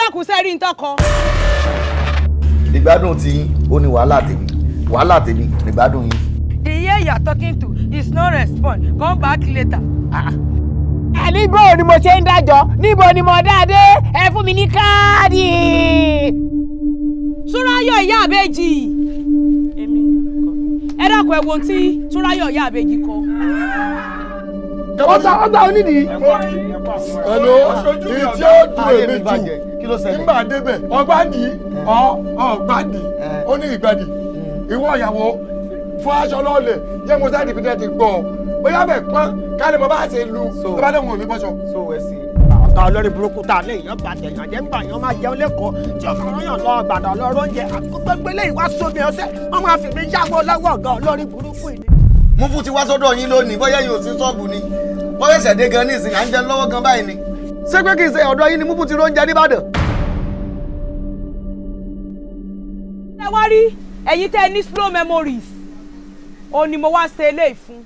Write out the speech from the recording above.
dákun sẹ́rí ń tọkọ. ìgbádùn tí ó ní wàhálà tèmi ìgbádùn yín. The year you are talking to is no response. Come back later. Níbo ni mo ṣe ń dájọ́? Níbo ni mo dáadé? Ẹ fún mi ní káàdì. Súráyọ̀ ìyá àbẹ́jì. Èmi ni olùkọ́. Ẹ dákun ẹ wo ohun tí Súráyọ̀ ìyá àbẹ́jì kọ. Ọgbà onídìí. Ẹ̀lò èyí tí ó dùn èmi jù nígbà débẹ̀ ọgbàdì ọgbàdì ó ní ìgbàdì ìwọ ìyàwó fún aṣọ lọ́ọ̀lẹ̀ jẹ́ mo sáré ìpínlẹ̀ ti gbọ́ bóyá bẹ̀ pọ́n kálí mo bá ṣe lu tó bá dẹ̀ wọ̀n mi bọ́ṣọ. Ọ̀gá olórí burúkú ta lé èèyàn bá tẹ̀yàn jẹ́ ńgbà yẹn máa jẹun lẹ́kọ̀ọ́ tí ó fọwọ́ yàn lọ gbàdọ̀ lọ́rọ́ oúnjẹ àgbẹ̀gbẹ̀ lè wá sómi ọ̀sẹ̀ wọ́n máa fi mí yáwó lọ́wọ́ ọ̀gá olórí burúkú yìí. Múfú ti wá sọ́dọ̀ yín lónìí bóyá yóò sí ṣọ́ọ̀bù ni wọ́n fẹsẹ̀ dé gan ní ìsìn à ń jẹun lọ́wọ́ gan báyìí ni. ṣé pé kì í ṣe ọ̀dọ̀ yín ni Múfú ti róúnjẹ nìbàdàn. Ẹ wá rí ẹ̀yin tẹ́ ní slow memories. Ó ní mo wá ṣe eléyìí fún.